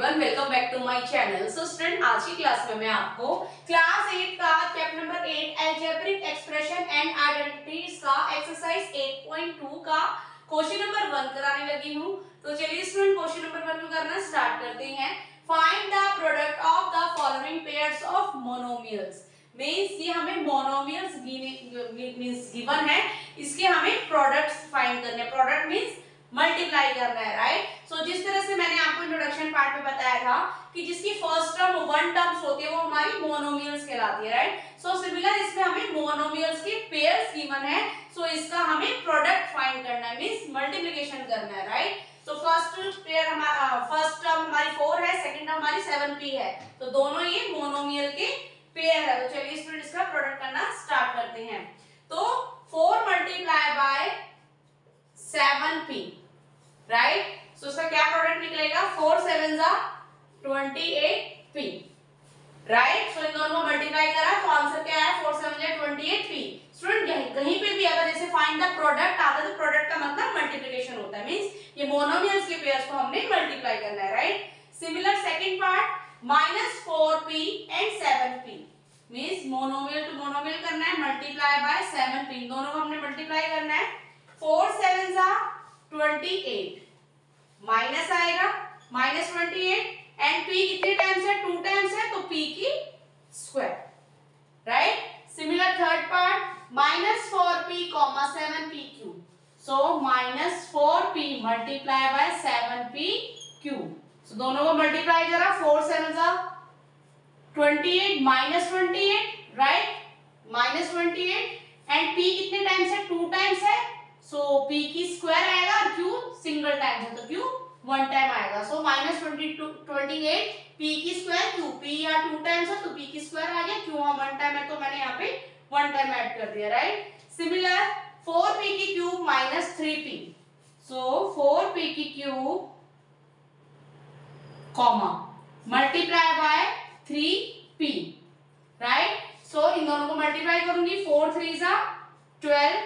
Everyone, welcome back to my channel. So student, आज की class में मैं आपको क्लास 8 का chapter number 8 algebraic expression and identities का एक्सरसाइज 8.2 का क्वेश्चन नंबर 1 कराने लगी हूं। तो चलिए स्टूडेंट, क्वेश्चन नंबर 1 को करना स्टार्ट करते हैं। Find the product of the following pairs of monomials. Means ये हमें मोनोमियल्स गिवन है, इसके हमें प्रोडक्ट्स फाइंड करने हैं। प्रोडक्ट मींस मल्टीप्लाई करना है, राइट। सो जिस तरह से मैंने आपको इंट्रोडक्शन पार्ट में बताया था कि जिसकी फर्स्ट टर्म वन टर्म्स होती है वो हमारी मोनोमियल्स कहलाती है, राइट। सो सिमिलर इसमें हमें मोनोमियल्स के पेयर्स गिवन है, सो इसका हमें प्रोडक्ट फाइंड करना है, मींस मल्टीप्लिकेशन करना है, राइट। तो फर्स्ट पेयर हमारा फर्स्ट टर्म हमारी 4 है, सेकंड टर्म हमारी 7p है, तो दोनों ये मोनोमियल के पेयर है। तो चलिए स्टूडेंट इसका प्रोडक्ट करना स्टार्ट करते हैं। तो 4 मल्टीप्लाई बाय 7p, राइट। सो इसका क्या प्रोडक्ट निकलेगा? 4 7 जा 28p, राइट। सो इन दोनों को मल्टीप्लाई करा तो आंसर क्या है? 4 7 जा 28p। स्टूडेंट कहीं पे भी अगर जैसे फाइंड द प्रोडक्ट आता है तो प्रोडक्ट का मतलब मल्टीप्लिकेशन होता है, मींस ये मोनोमियल्स के पेयर्स को हमने मल्टीप्लाई करना है, right. Similar second part -4p and 7p, means monomial to monomial करना है, मल्टीप्लाई बाय 7p, दोनों को हमने मल्टीप्लाई करना है। 4 7 जा 28, माइनस आएगा -28 एंड p कितने टाइम्स है? 2 टाइम्स है, तो p की square, right. Similar third part -4p, 7p cube, so -4p multiply by 7p cube. So दोनों को मल्टीप्लाई करा, 4 7 जा 28 -28, राइट, -28 एंड p कितने टाइम्स है? 2 टाइम्स है, सो p की स्क्वायर आएगा और q सिंगल टाइम है तो q 1 टाइम आएगा। सो -28 p की स्क्वायर q, p या 2 टाइम्स है तो p की स्क्वायर आ गया, q 1 टाइम है तो मैंने यहाँ पे 1 टाइम ऐड कर दिया, राइट। सिमिलर 4p की क्यूब -3p, सो 4p की cube comma multiply by 3p, right. So इन दोनों को मल्टीप्लाई करूंगी, 4 3 जा 12,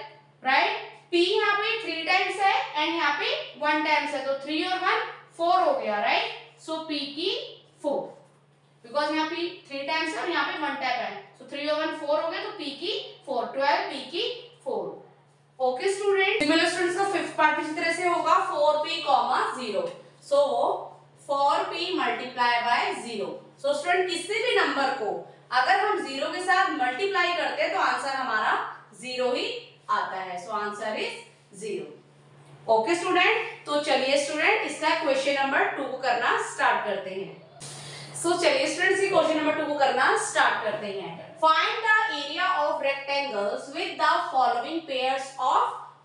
राइट। p यहाँ पे 3 टाइम्स है एंड यहाँ पे 1 टाइम्स है, तो 3 और 1 4 हो गया, राइट। सो p की 4, बिकॉज यहाँ पे 3 टाइम्स है और यहाँ पे 1 टाइम है, सो 3 और 1 4 हो गए, तो p की 4, 12 p की 4। ओके स्टूडेंट, सिमिलर स्टूडेंट्स का फिफ्थ पार्ट इसी तरह से होगा, 4p, 0, सो 4p multiply bye 0। So student किसी भी नंबर को अगर हम 0 के साथ मल्टीप्लाई करते हैं तो आंसर हमारा 0 ही आता है, so answer is 0। Okay student, तो चलिए स्टूडेंट इसका क्वेश्चन नंबर 2 को करना स्टार्ट करते हैं। सो चलिए स्टूडेंट्स ये क्वेश्चन नंबर 2 को करना स्टार्ट करते हैं। Find the area of rectangles with the following pairs of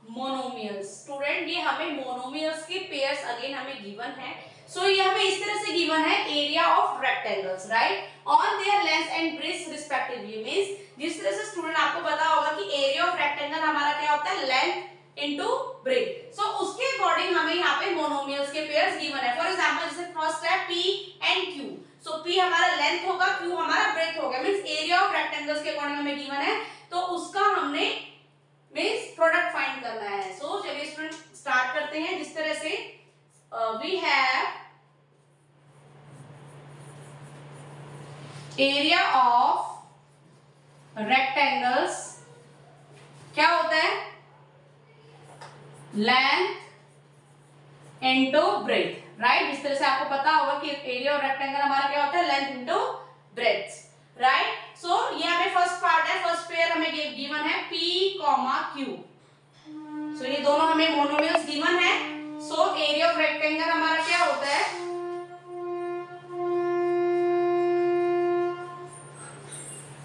monomials. Student ये हमें मोनोमियल्स के पेयर्स अगेन हमें गिवन है, सो ये हमें इस तरह से गिवन है, area of rectangles, right, on their length and breadth respectively. Means जिस तरह से स्टूडेंट आपको पता होगा कि एरिया ऑफ रेक्टेंगल हमारा क्या होता है? Length into breadth. सो उसके अकॉर्डिंग हमें यहाँ पे मोनोमियल्स के पेयर्स गिवन है। फॉर एग्जांपल जैसे फर्स्ट है p and q, so p हमारा लेंथ होगा, q हमारा ब्रेड्थ होगा, मींस एरिया ऑफ रेक्टेंगल्स के अकॉर्डिंग हमें गिवन है, तो उसका हमने मींस प्रोडक्ट फाइंड करना है। सो चलिए स्टूडेंट स्टार्ट करते हैं। जिस तरह से we have area of rectangles क्या होता है? Length into breadth, right. जिस तरह से आपको पता होगा कि एरिया ऑफ रेक्टेंगल हमारा क्या होता है? Length into breadth, right. So ये हमें फर्स्ट पार्ट है, फर्स्ट पेयर हमें गिवन है p, q, सो ये दोनों हमें मोनोमियल्स गिवन है। सो एरिया ऑफ रेक्टेंगल हमारा क्या होता है?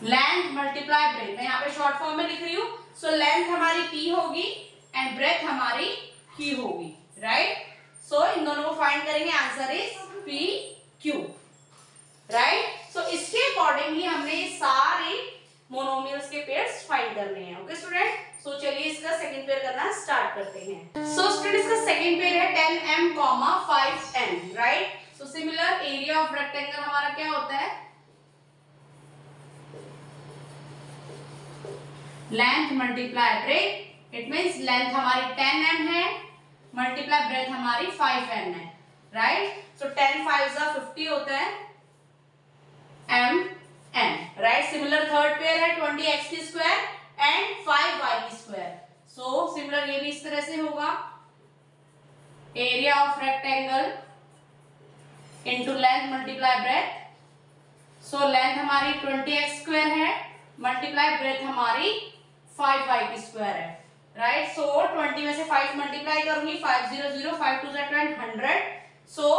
लेंथ मल्टीप्लाई ब्रेड्थ, मैं यहाँ पे शॉर्ट फॉर्म में लिख रही हूँ। सो लेंथ हमारी p होगी एंड ब्रेड्थ हमारी q होगी, राइट। सो इन दोनों को फाइंड करेंगे, answer is p q, right. So इसके अकॉर्डिंग ही हमने ये सारे मोनोमियल्स के पेयर्स फाइंड करने हैं। ओके स्टूडेंट, सो चलिए इसका सेकंड पेयर करना स्टार्ट करते हैं। सो स्टूडेंट इसका सेकंड पेयर है 10m, 5n, right. So similar area of rectangle हमारा क्या होता है? Length multiply breadth, it means length हमारी 10m है, मल्टीप्लाई ब्रेड्थ हमारी 5n है, राइट। सो 10 5 जा 50 होता है m n, right. Similar third pair है 20x की स्क्वायर एंड 5y की स्क्वायर। सो सिमिलर ये भी इस तरह से होगा, area of rectangle into length multiply breath. So length हमारी 20x स्क्वायर है मल्टीप्लाई ब्रेथ हमारी 5y की स्क्वायर है, राइट। सो 20 में से 5 मल्टीप्लाई करूंगी, 5 0 0, 5 2 10 100। सो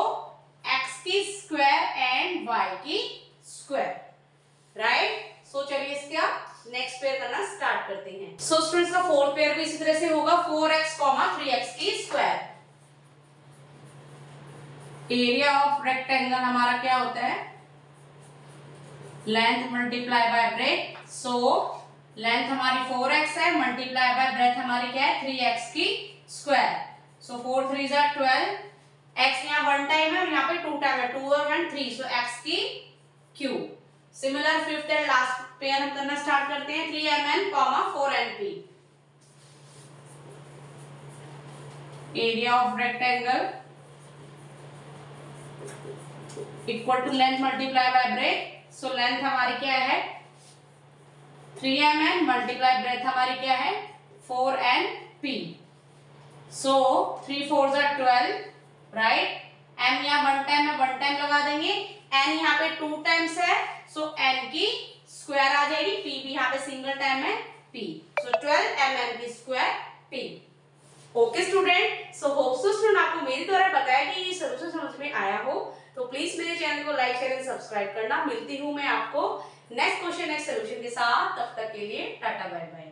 x की स्क्वायर एंड y की स्क्वायर, राइट। सो चलिए इसका नेक्स्ट पेयर करना स्टार्ट करते हैं। सो स्टूडेंट्स का फोर्थ पेयर भी इसी तरह से होगा, 4x 3x की स्क्वायर। एरिया ऑफ रेक्टेंगल हमारा क्या होता है, length multiply by breadth. So length हमारी 4x है मल्टीप्लाई बाय ब्रेथ हमारी क्या है 3x की स्क्वायर। सो 4 3 जा 12, x यहाँ 1 टाइम है और यहाँ पे 2 टाइम है, 2 और 1 3, सो x की cube. Similar fifth and last pair हम करना स्टार्ट करते हैं, 3mn 4np। Area of rectangle equal to length multiply by breadth. So length हमारी क्या है 3mn मल्टीप्लाई ब्रेथ हमारी क्या है 4np। सो 3 4 जा 12, राइट। m यहाँ 1 टाइम है 1 टाइम लगा देंगे, n यहाँ पे 2 टाइम्स है, सो n की स्क्वायर आ जाएगी, p भी यहाँ पे सिंगल टाइम है p। सो 12mn की square p। Okay student, so hope so student आपको मेरे द्वारा बताया कि ये सॉल्यूशन समझ में आया हो, तो प्लीज मेरे चैनल को लाइक शेयर एंड सब्सक्राइब करना। मिलती हूँ मैं आपको नेक्स्ट क्वेश्चन नेक्स्ट सॉल्यूशन के साथ, तब तक के लिए टाटा बाय बाय।